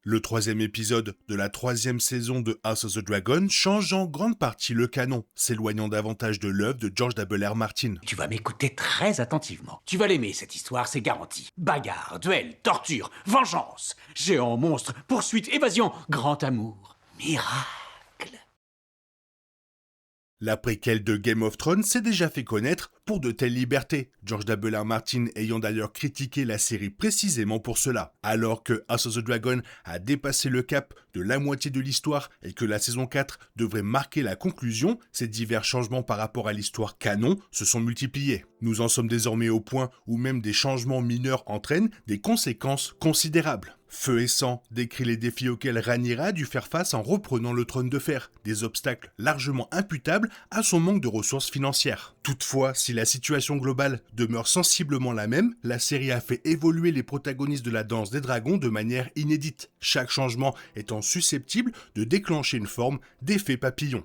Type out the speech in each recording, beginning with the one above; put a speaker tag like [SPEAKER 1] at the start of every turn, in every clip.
[SPEAKER 1] Le troisième épisode de la troisième saison de House of the Dragon change en grande partie le canon, s'éloignant davantage de l'œuvre de George R. Martin.
[SPEAKER 2] Tu vas m'écouter très attentivement. Tu vas l'aimer, cette histoire, c'est garanti. Bagarre, duel, torture, vengeance, géant, monstre, poursuite, évasion, grand amour, miracle.
[SPEAKER 1] La préquelle de Game of Thrones s'est déjà fait connaître pour de telles libertés, George R. Martin ayant d'ailleurs critiqué la série précisément pour cela. Alors que House of the Dragon a dépassé le cap de la moitié de l'histoire et que la saison 4 devrait marquer la conclusion, ces divers changements par rapport à l'histoire canon se sont multipliés. Nous en sommes désormais au point où même des changements mineurs entraînent des conséquences considérables. Feu et sang décrit les défis auxquels Rhaenyra a dû faire face en reprenant le trône de fer, des obstacles largement imputables à son manque de ressources financières. Toutefois, si la situation globale demeure sensiblement la même, la série a fait évoluer les protagonistes de la danse des dragons de manière inédite, chaque changement étant susceptible de déclencher une forme d'effet papillon.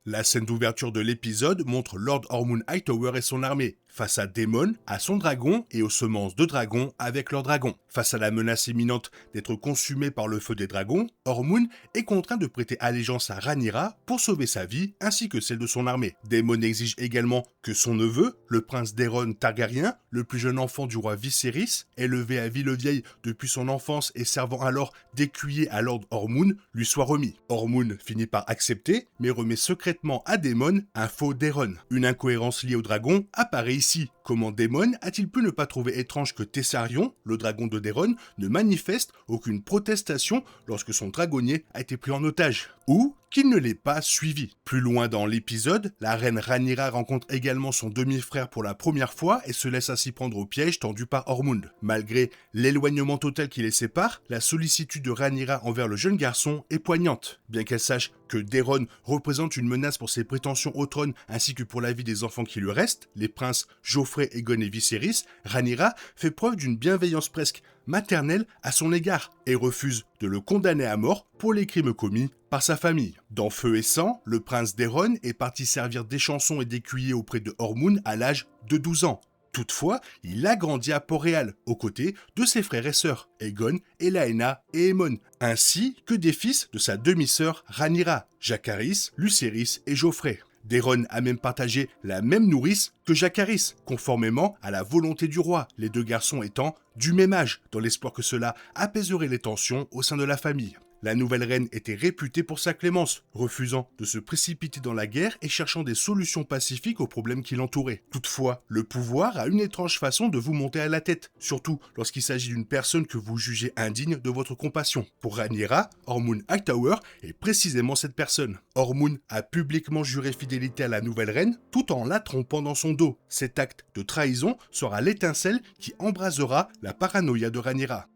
[SPEAKER 1] La scène d'ouverture de l'épisode montre Lord Ormund Hightower et son armée, face à Daemon, à son dragon et aux semences de dragons avec leurs dragons. Face à la menace imminente d'être consumé par le feu des dragons, Ormund est contraint de prêter allégeance à Rhaenyra pour sauver sa vie ainsi que celle de son armée. Daemon exige également que son neveu, le prince Daeron Targaryen, le plus jeune enfant du roi Viserys, élevé à Ville-Vieille depuis son enfance et servant alors d'écuyer à Lord Ormund, lui soit remis. Ormund finit par accepter, mais remet secrètement à Daemon un faux Daeron. Une incohérence liée au dragon apparaît ici. Comment Daemon a-t-il pu ne pas trouver étrange que Tessarion, le dragon de Daeron, ne manifeste aucune protestation lorsque son dragonnier a été pris en otage? Ou qu'il ne l'ait pas suivi. Plus loin dans l'épisode, la reine Rhaenyra rencontre également son demi-frère pour la première fois et se laisse ainsi prendre au piège tendu par Ormund. Malgré l'éloignement total qui les sépare, la sollicitude de Rhaenyra envers le jeune garçon est poignante. Bien qu'elle sache que Daeron représente une menace pour ses prétentions au trône ainsi que pour la vie des enfants qui lui restent, les princes Joffrey, Aegon et Viserys, Rhaenyra fait preuve d'une bienveillance presque maternelle à son égard et refuse de le condamner à mort pour les crimes commis par sa famille. Dans Feu et sang, le prince Daeron est parti servir d'échanson et d'écuyer auprès de Ormund à l'âge de 12 ans. Toutefois, il a grandi à Port-Réal, aux côtés de ses frères et sœurs, Aegon, Elaena et Aemon, ainsi que des fils de sa demi-sœur Rhaenyra, Jacaerys, Lucerys et Joffrey. Daeron a même partagé la même nourrice que Jacaerys, conformément à la volonté du roi, les deux garçons étant du même âge, dans l'espoir que cela apaiserait les tensions au sein de la famille. La nouvelle reine était réputée pour sa clémence, refusant de se précipiter dans la guerre et cherchant des solutions pacifiques aux problèmes qui l'entouraient. Toutefois, le pouvoir a une étrange façon de vous monter à la tête, surtout lorsqu'il s'agit d'une personne que vous jugez indigne de votre compassion. Pour Rhaenyra, Ormund Hightower est précisément cette personne. Ormund a publiquement juré fidélité à la nouvelle reine, tout en la trompant dans son dos. Cet acte de trahison sera l'étincelle qui embrasera la paranoïa de Rhaenyra.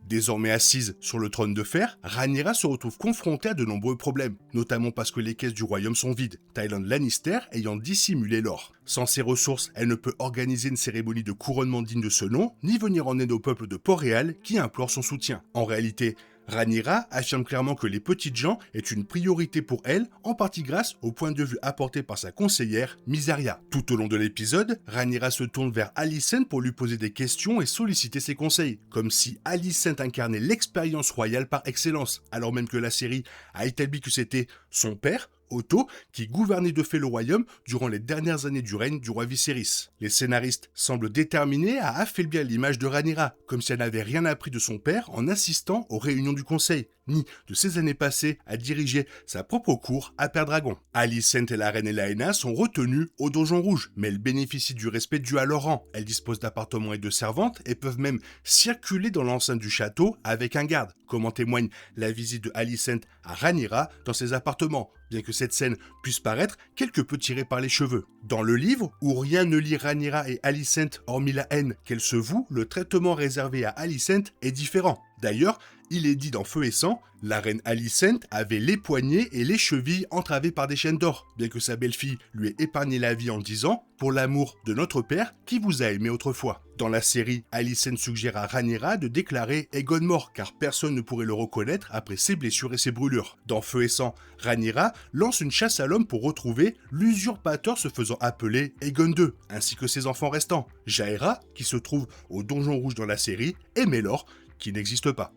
[SPEAKER 1] Désormais assise sur le trône de fer, Rhaenyra se retrouve confrontée à de nombreux problèmes, notamment parce que les caisses du royaume sont vides, Tywin Lannister ayant dissimulé l'or. Sans ses ressources, elle ne peut organiser une cérémonie de couronnement digne de ce nom, ni venir en aide au peuple de Port-Réal qui implore son soutien. En réalité, Rhaenyra affirme clairement que les petites gens est une priorité pour elle, en partie grâce au point de vue apporté par sa conseillère, Mysaria. Tout au long de l'épisode, Rhaenyra se tourne vers Alicent pour lui poser des questions et solliciter ses conseils, comme si Alicent incarnait l'expérience royale par excellence, alors même que la série a établi que c'était son père, Otto, qui gouvernait de fait le royaume durant les dernières années du règne du roi Viserys. Les scénaristes semblent déterminés à affaiblir l'image de Rhaenyra, comme si elle n'avait rien appris de son père en assistant aux réunions du conseil, ni de ses années passées à diriger sa propre cour à Père-Dragon. Alicent et la reine Elaena sont retenues au Donjon Rouge, mais elles bénéficient du respect dû à leur rang. Elles disposent d'appartements et de servantes et peuvent même circuler dans l'enceinte du château avec un garde, comme en témoigne la visite de Alicent à Rhaenyra dans ses appartements, bien que cette scène puisse paraître quelque peu tirée par les cheveux. Dans le livre, où rien ne lie Rhaenyra et Alicent hormis la haine qu'elles se vouent, le traitement réservé à Alicent est différent. D'ailleurs, il est dit dans Feu et sang, la reine Alicent avait les poignets et les chevilles entravées par des chaînes d'or, bien que sa belle-fille lui ait épargné la vie en disant « Pour l'amour de notre père qui vous a aimé autrefois ». Dans la série, Alicent suggère à Rhaenyra de déclarer Aegon mort, car personne ne pourrait le reconnaître après ses blessures et ses brûlures. Dans Feu et sang, Rhaenyra lance une chasse à l'homme pour retrouver l'usurpateur se faisant appeler Aegon II, ainsi que ses enfants restants, Jaehaera, qui se trouve au Donjon Rouge dans la série, et Mélor, qui n'existe pas.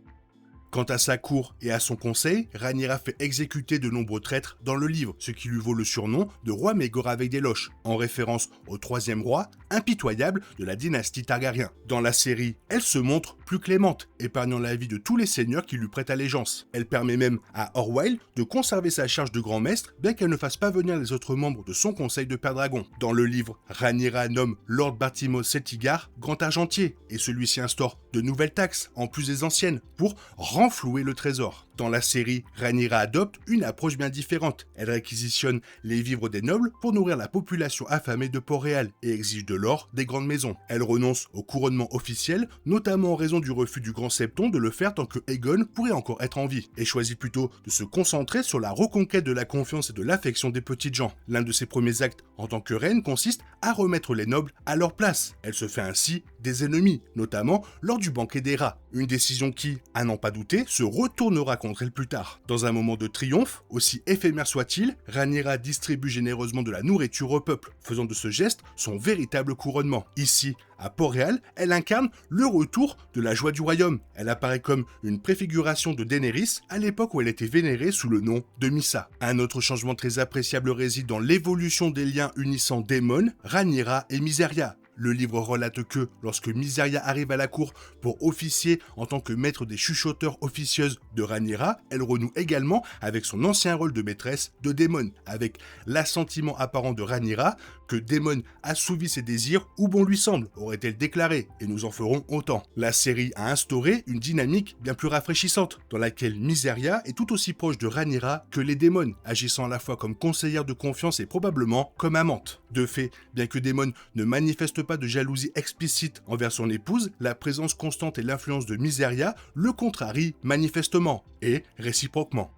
[SPEAKER 1] Quant à sa cour et à son conseil, Rhaenyra fait exécuter de nombreux traîtres dans le livre, ce qui lui vaut le surnom de roi Maegor avec des loches, en référence au troisième roi, impitoyable de la dynastie Targaryen. Dans la série, elle se montre plus clémente, épargnant la vie de tous les seigneurs qui lui prêtent allégeance. Elle permet même à Orwyle de conserver sa charge de grand maître, bien qu'elle ne fasse pas venir les autres membres de son conseil de Père Dragon. Dans le livre, Rhaenyra nomme Lord Bartimos Celtigar Grand Argentier, et celui-ci instaure de nouvelles taxes, en plus des anciennes, pour renflouer le trésor. Dans la série, Rhaenyra adopte une approche bien différente. Elle réquisitionne les vivres des nobles pour nourrir la population affamée de Port-Réal et exige de l'or des grandes maisons. Elle renonce au couronnement officiel, notamment en raison du refus du Grand Septon de le faire tant que Aegon pourrait encore être en vie, et choisit plutôt de se concentrer sur la reconquête de la confiance et de l'affection des petites gens. L'un de ses premiers actes en tant que reine consiste à remettre les nobles à leur place. Elle se fait ainsi des ennemis, notamment lors du banquet des rats. Une décision qui, à n'en pas douter, se retournera contre elle plus tard. Dans un moment de triomphe, aussi éphémère soit-il, Rhaenyra distribue généreusement de la nourriture au peuple, faisant de ce geste son véritable couronnement. Ici, à Port-Réal, elle incarne le retour de la joie du royaume. Elle apparaît comme une préfiguration de Daenerys à l'époque où elle était vénérée sous le nom de Missa. Un autre changement très appréciable réside dans l'évolution des liens unissant Daemon, Rhaenyra et Mysaria. Le livre relate que, lorsque Mysaria arrive à la cour pour officier en tant que maître des chuchoteurs officieuses de Rhaenyra, elle renoue également avec son ancien rôle de maîtresse de Daemon, avec l'assentiment apparent de Rhaenyra que Daemon assouvit ses désirs où bon lui semble, aurait-elle déclaré, et nous en ferons autant. La série a instauré une dynamique bien plus rafraîchissante, dans laquelle Mysaria est tout aussi proche de Rhaenyra que les Daemon, agissant à la fois comme conseillère de confiance et probablement comme amante. De fait, bien que Daemon ne manifeste pas de jalousie explicite envers son épouse, la présence constante et l'influence de Mysaria le contrarient manifestement, et réciproquement.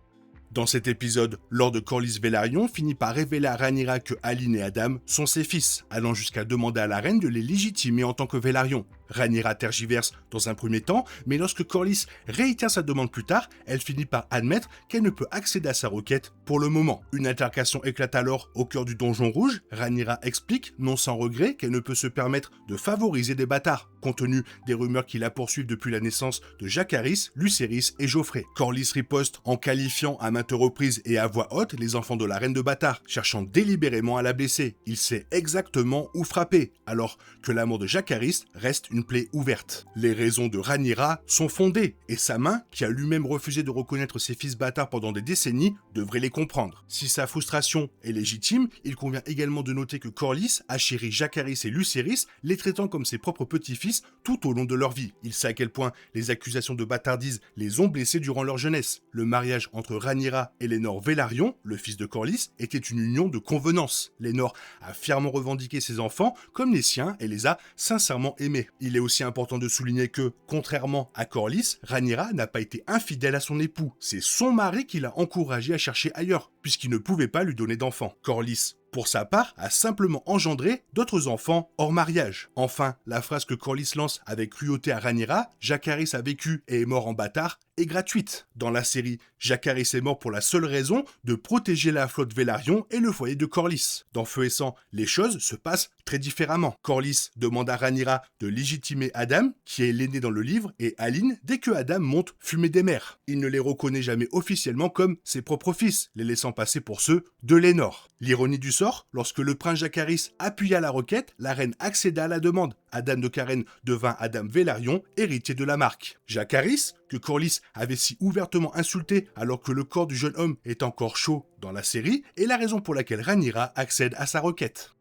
[SPEAKER 1] Dans cet épisode, Lord Corlys Velaryon finit par révéler à Rhaenyra que Alyne et Adam sont ses fils, allant jusqu'à demander à la reine de les légitimer en tant que Velaryon. Rhaenyra tergiverse dans un premier temps, mais lorsque Corlys réitère sa demande plus tard, elle finit par admettre qu'elle ne peut accéder à sa requête pour le moment. Une altercation éclate alors au cœur du donjon rouge. Rhaenyra explique, non sans regret, qu'elle ne peut se permettre de favoriser des bâtards, compte tenu des rumeurs qui la poursuivent depuis la naissance de Jacaerys, Lucerys et Joffrey. Corlys riposte en qualifiant à maintes reprises et à voix haute les enfants de la reine de bâtard, cherchant délibérément à la blesser. Il sait exactement où frapper, alors que l'amour de Jacaerys reste une plaie ouverte. Les raisons de Rhaenyra sont fondées, et sa main, qui a lui-même refusé de reconnaître ses fils bâtards pendant des décennies, devrait les comprendre. Si sa frustration est légitime, il convient également de noter que Corlys a chéri Jacaerys et Lucerys, les traitant comme ses propres petits-fils tout au long de leur vie. Il sait à quel point les accusations de bâtardise les ont blessés durant leur jeunesse. Le mariage entre Rhaenyra et Laenor Velaryon, le fils de Corlys, était une union de convenance. Laenor a fièrement revendiqué ses enfants comme les siens et les a sincèrement aimés. Il est aussi important de souligner que, contrairement à Corlys, Rhaenyra n'a pas été infidèle à son époux. C'est son mari qui l'a encouragé à chercher ailleurs, puisqu'il ne pouvait pas lui donner d'enfants. Corlys, pour sa part, a simplement engendré d'autres enfants hors mariage. Enfin, la phrase que Corlys lance avec cruauté à Rhaenyra, « Jacaerys a vécu et est mort en bâtard », est gratuite. Dans la série, Jacaerys est mort pour la seule raison de protéger la flotte Velaryon et le foyer de Corlys. Dans Feu et Sang, les choses se passent très différemment. Corlys demande à Rhaenyra de légitimer Adam, qui est l'aîné dans le livre, et Alyne dès que Adam monte fumer des mers. Il ne les reconnaît jamais officiellement comme ses propres fils, les laissant passer pour ceux de Laenor. L'ironie du sort, lorsque le prince Jacaerys appuya la requête, la reine accéda à la demande. Adam de Karen devint Adam Velaryon, héritier de la marque. Jacaerys, que Corlys avait si ouvertement insulté alors que le corps du jeune homme est encore chaud dans la série, est la raison pour laquelle Rhaenyra accède à sa requête.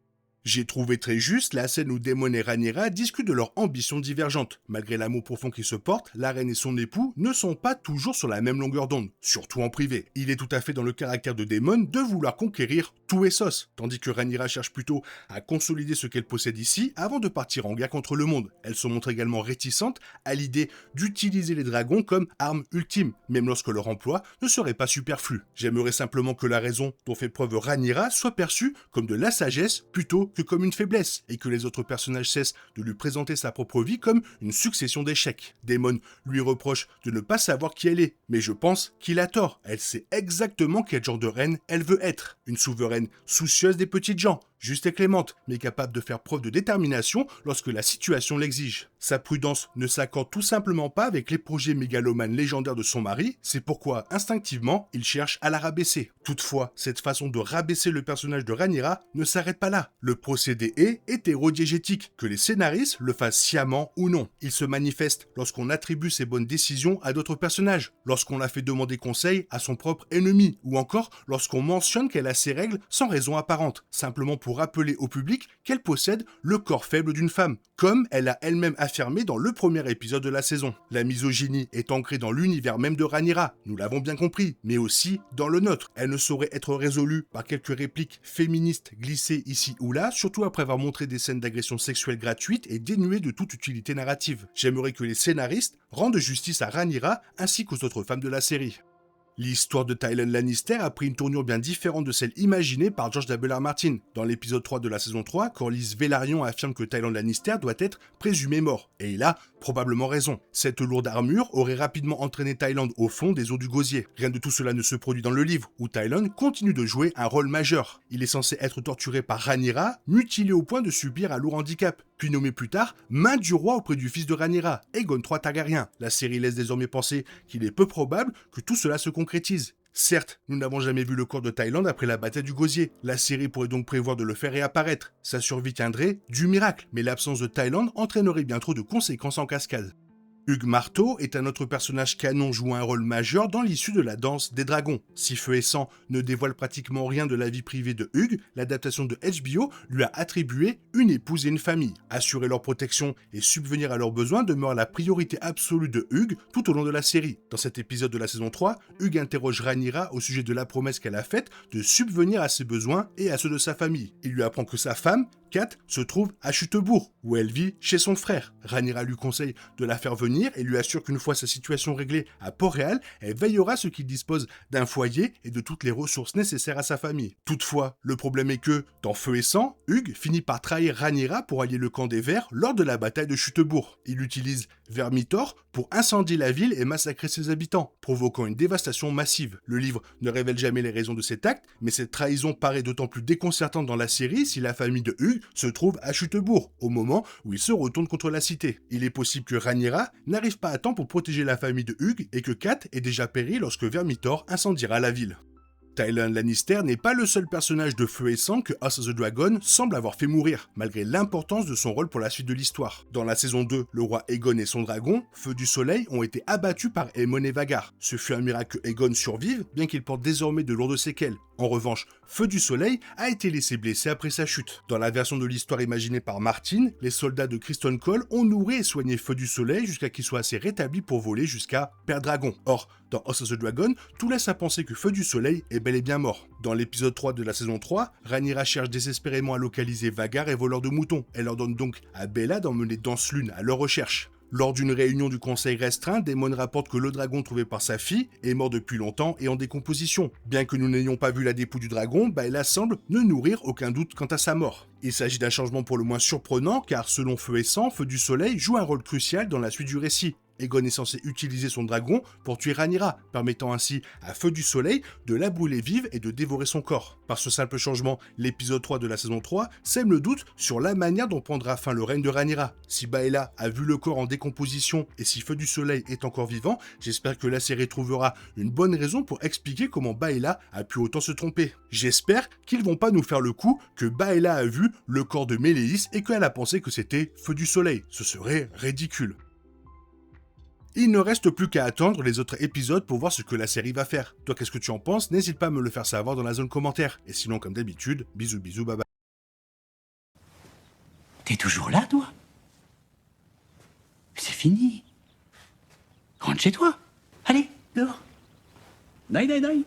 [SPEAKER 1] J'ai trouvé très juste la scène où Daemon et Rhaenyra discutent de leurs ambitions divergentes. Malgré l'amour profond qui se porte, la reine et son époux ne sont pas toujours sur la même longueur d'onde, surtout en privé. Il est tout à fait dans le caractère de Daemon de vouloir conquérir tout et sauce, tandis que Rhaenyra cherche plutôt à consolider ce qu'elle possède ici avant de partir en guerre contre le monde. Elle se montre également réticente à l'idée d'utiliser les dragons comme arme ultime, même lorsque leur emploi ne serait pas superflu. J'aimerais simplement que la raison dont fait preuve Rhaenyra soit perçue comme de la sagesse plutôt que comme une faiblesse, et que les autres personnages cessent de lui présenter sa propre vie comme une succession d'échecs. Daemon lui reproche de ne pas savoir qui elle est, mais je pense qu'il a tort. Elle sait exactement quel genre de reine elle veut être. Une souveraine soucieuse des petites gens, juste et clémente, mais capable de faire preuve de détermination lorsque la situation l'exige. Sa prudence ne s'accorde tout simplement pas avec les projets mégalomanes légendaires de son mari, c'est pourquoi, instinctivement, il cherche à la rabaisser. Toutefois, cette façon de rabaisser le personnage de Rhaenyra ne s'arrête pas là. Le procédé est hétérodiégétique, que les scénaristes le fassent sciemment ou non. Il se manifeste lorsqu'on attribue ses bonnes décisions à d'autres personnages, lorsqu'on la fait demander conseil à son propre ennemi, ou encore lorsqu'on mentionne qu'elle a ses règles sans raison apparente, simplement pour rappeler au public qu'elle possède le corps faible d'une femme, comme elle a elle-même affirmé dans le premier épisode de la saison. La misogynie est ancrée dans l'univers même de Rhaenyra, nous l'avons bien compris, mais aussi dans le nôtre. Elle ne saurait être résolue par quelques répliques féministes glissées ici ou là, surtout après avoir montré des scènes d'agression sexuelle gratuites et dénuées de toute utilité narrative. J'aimerais que les scénaristes rendent justice à Rhaenyra ainsi qu'aux autres femmes de la série. L'histoire de Tyrion Lannister a pris une tournure bien différente de celle imaginée par George W. Martin. Dans l'épisode 3 de la saison 3, Corlys Velaryon affirme que Tyrion Lannister doit être présumé mort, et il a probablement raison. Cette lourde armure aurait rapidement entraîné Tyrion au fond des eaux du gosier. Rien de tout cela ne se produit dans le livre, où Tyrion continue de jouer un rôle majeur. Il est censé être torturé par Rhaenyra, mutilé au point de subir un lourd handicap, puis nommé plus tard main du roi auprès du fils de Rhaenyra, Aegon III Targaryen. La série laisse désormais penser qu'il est peu probable que tout cela se concrétise. Certes, nous n'avons jamais vu le corps de Thaïlande après la bataille du gosier. La série pourrait donc prévoir de le faire réapparaître. Sa survie tiendrait du miracle, mais l'absence de Thaïlande entraînerait bien trop de conséquences en cascade. Hugues Marteau est un autre personnage canon jouant un rôle majeur dans l'issue de la danse des dragons. Si Feu et Sang ne dévoile pratiquement rien de la vie privée de Hugues, l'adaptation de HBO lui a attribué une épouse et une famille. Assurer leur protection et subvenir à leurs besoins demeure la priorité absolue de Hugues tout au long de la série. Dans cet épisode de la saison 3, Hugues interroge Rhaenyra au sujet de la promesse qu'elle a faite de subvenir à ses besoins et à ceux de sa famille. Il lui apprend que sa femme, Kat, se trouve à Chutebourg, où elle vit chez son frère. Rhaenyra lui conseille de la faire venir et lui assure qu'une fois sa situation réglée à Port-Réal, elle veillera à ce qu'il dispose d'un foyer et de toutes les ressources nécessaires à sa famille. Toutefois, le problème est que, dans Feu et Sang, Hugues finit par trahir Rhaenyra pour allier le camp des Verts lors de la bataille de Chutebourg. Il utilise Vermithor pour incendier la ville et massacrer ses habitants, provoquant une dévastation massive. Le livre ne révèle jamais les raisons de cet acte, mais cette trahison paraît d'autant plus déconcertante dans la série si la famille de Hugues se trouve à Chutebourg, au moment où il se retourne contre la cité. Il est possible que Rhaenyra n'arrive pas à temps pour protéger la famille de Hugues et que Kat ait déjà péri lorsque Vermithor incendiera la ville. Tyrion Lannister n'est pas le seul personnage de Feu et Sang que House of the Dragon semble avoir fait mourir, malgré l'importance de son rôle pour la suite de l'histoire. Dans la saison 2, le roi Aegon et son dragon, Feu du Soleil, ont été abattus par Aemon et Vhagar. Ce fut un miracle que Aegon survive, bien qu'il porte désormais de lourdes séquelles. En revanche, Feu du Soleil a été laissé blessé après sa chute. Dans la version de l'histoire imaginée par Martin, les soldats de Criston Cole ont nourri et soigné Feu du Soleil jusqu'à qu'il soit assez rétabli pour voler jusqu'à Père Dragon. Or, dans House of the Dragon, tout laisse à penser que Feu du Soleil est bel et bien mort. Dans l'épisode 3 de la saison 3, Rhaenyra cherche désespérément à localiser Vhagar et voleur de moutons. Elle ordonne donc à Bella d'emmener Danselune à leur recherche. Lors d'une réunion du conseil restreint, Daemon rapporte que le dragon trouvé par sa fille est mort depuis longtemps et en décomposition. Bien que nous n'ayons pas vu la dépouille du dragon, Baela semble ne nourrir aucun doute quant à sa mort. Il s'agit d'un changement pour le moins surprenant car selon Feu et Sang, Feu du Soleil joue un rôle crucial dans la suite du récit. Aegon est censé utiliser son dragon pour tuer Rhaenyra, permettant ainsi à Feu du Soleil de la brûler vive et de dévorer son corps. Par ce simple changement, l'épisode 3 de la saison 3 sème le doute sur la manière dont prendra fin le règne de Rhaenyra. Si Baela a vu le corps en décomposition et si Feu du Soleil est encore vivant, j'espère que la série trouvera une bonne raison pour expliquer comment Baela a pu autant se tromper. J'espère qu'ils vont pas nous faire le coup que Baela a vu le corps de Méléis et qu'elle a pensé que c'était Feu du Soleil. Ce serait ridicule. Il ne reste plus qu'à attendre les autres épisodes pour voir ce que la série va faire. Toi, qu'est-ce que tu en penses? N'hésite pas à me le faire savoir dans la zone commentaire. Et sinon, comme d'habitude, bisous bisous, bye bye.
[SPEAKER 2] T'es toujours là, toi? C'est fini. Rentre chez toi. Allez, dehors. Naï, naï, naï.